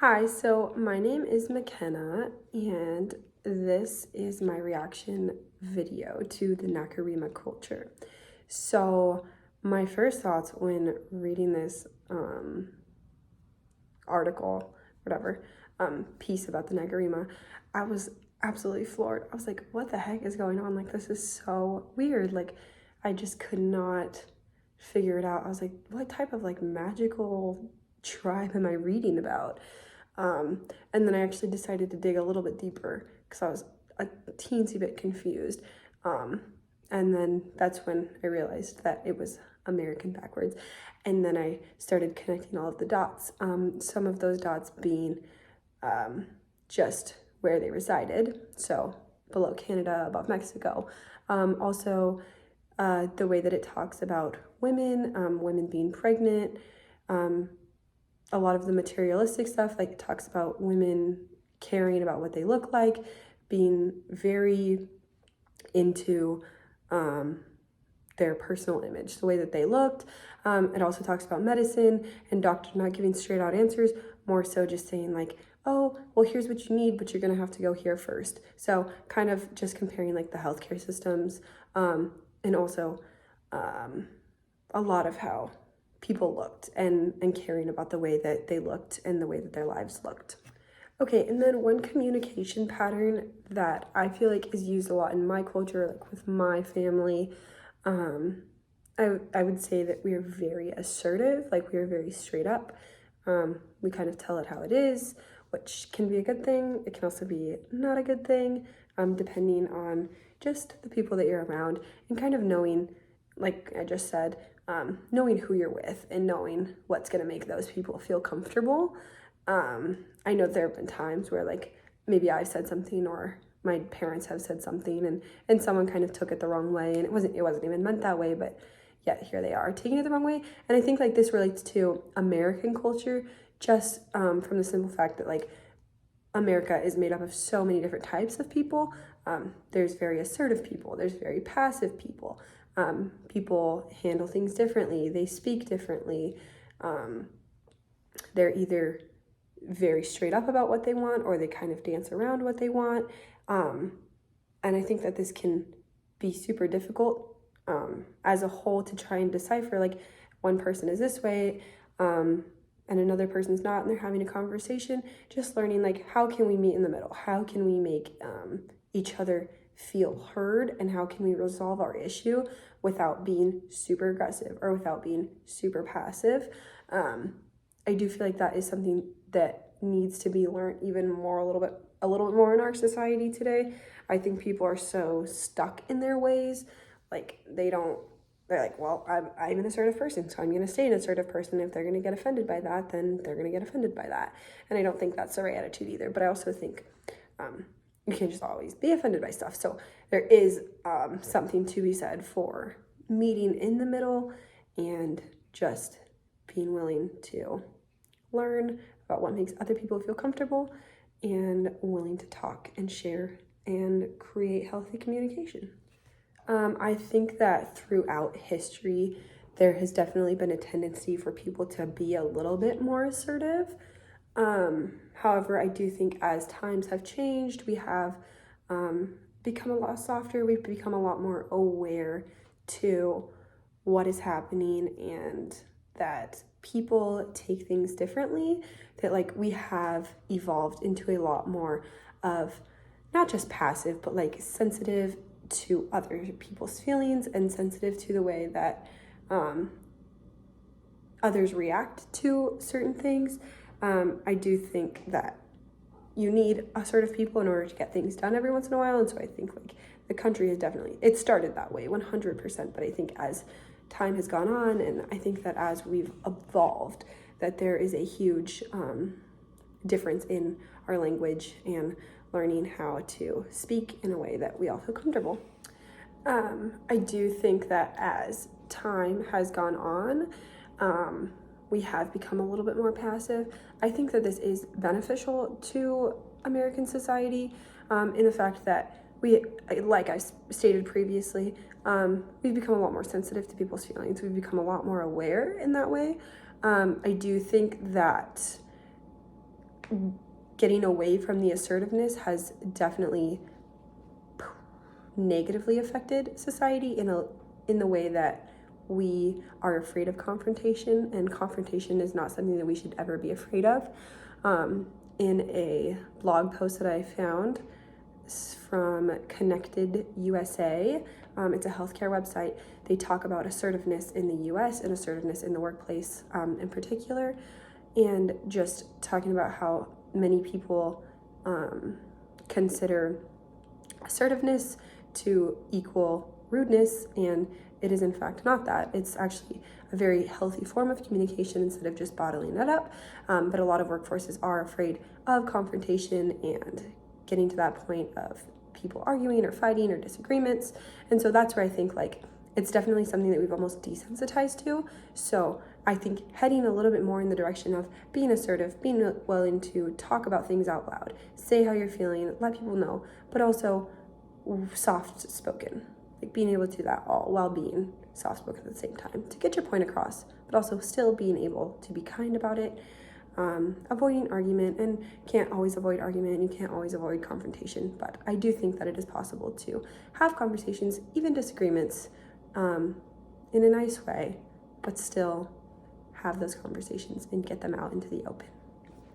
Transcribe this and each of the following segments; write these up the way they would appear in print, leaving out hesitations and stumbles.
Hi, so my name is McKenna, and this is my reaction video to the Nakarima culture. So, my first thoughts when reading this article, whatever, piece about the Nakarima, I was absolutely floored. I was like, what the heck is going on? Like, this is so weird. Like, I just could not figure it out. I was like, what type of like magical tribe am I reading about? And then I actually decided to dig a little bit deeper because I was a teensy bit confused. And then that's when I realized that it was American backwards. And then I started connecting all of the dots, some of those dots being just where they resided. So below Canada, above Mexico. Also, the way that it talks about women, women being pregnant, a lot of the materialistic stuff, like it talks about women caring about what they look like, being very into their personal image, the way that they looked. It also talks about medicine and doctors not giving straight out answers, more so just saying like, oh, well, here's what you need, but you're gonna have to go here first. So kind of just comparing like the healthcare systems, and also a lot of how people looked and caring about the way that they looked and the way that their lives looked. Okay, and then one communication pattern that I feel like is used a lot in my culture, like with my family, I would say that we are very assertive, like we are very straight up. We kind of tell it how it is, which can be a good thing. It can also be not a good thing, depending on just the people that you're around and kind of knowing, like I just said, knowing who you're with and knowing what's going to make those people feel comfortable. I know there have been times where like maybe I've said something or my parents have said something and someone kind of took it the wrong way, and it wasn't even meant that way, but yet here they are taking it the wrong way. And I think like this relates to American culture, just from the simple fact that like America is made up of so many different types of people. There's very assertive people, there's very passive people. People handle things differently, they speak differently. They're either very straight up about what they want or they kind of dance around what they want. And I think that this can be super difficult as a whole to try and decipher, like one person is this way and another person's not, and they're having a conversation, just learning like how can we meet in the middle, how can we make each other feel heard, and how can we resolve our issue without being super aggressive or without being super passive. I do feel like that is something that needs to be learned even more, a little bit more in our society today. I think people are so stuck in their ways, like they're like, well, I'm an assertive person, so I'm going to stay an assertive person. If they're going to get offended by that, then they're going to get offended by that. And I don't think that's the right attitude either. But I also think you can't just always be offended by stuff. So there is something to be said for meeting in the middle and just being willing to learn about what makes other people feel comfortable and willing to talk and share and create healthy communication. I think that throughout history, there has definitely been a tendency for people to be a little bit more assertive. However, I do think as times have changed, we have become a lot softer. We've become a lot more aware to what is happening and that people take things differently, that like we have evolved into a lot more of not just passive, but like sensitive to other people's feelings and sensitive to the way that others react to certain things. I do think that you need assertive people in order to get things done every once in a while. And so I think like the country has definitely, it started that way 100%, but I think as time has gone on, and I think that as we've evolved, that there is a huge difference in our language and learning how to speak in a way that we all feel comfortable. I do think that as time has gone on, we have become a little bit more passive. I think that this is beneficial to American society in the fact that we, like I stated previously, we've become a lot more sensitive to people's feelings. We've become a lot more aware in that way. I do think that getting away from the assertiveness has definitely negatively affected society in the way that we are afraid of confrontation, and confrontation is not something that we should ever be afraid of. In a blog post that I found from Connected USA, it's a healthcare website. They talk about assertiveness in the US and assertiveness in the workplace in particular, and just talking about how many people consider assertiveness to equal rudeness, and it is in fact not that. It's actually a very healthy form of communication instead of just bottling it up. But a lot of workforces are afraid of confrontation and getting to that point of people arguing or fighting or disagreements. And so that's where I think like it's definitely something that we've almost desensitized to. So I think heading a little bit more in the direction of being assertive, being willing to talk about things out loud, say how you're feeling, let people know, but also soft spoken, like being able to do that all while being soft spoken at the same time to get your point across, but also still being able to be kind about it. Avoiding argument, and can't always avoid argument, you can't always avoid confrontation, but I do think that it is possible to have conversations, even disagreements, in a nice way, but still have those conversations and get them out into the open.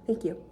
Thank you.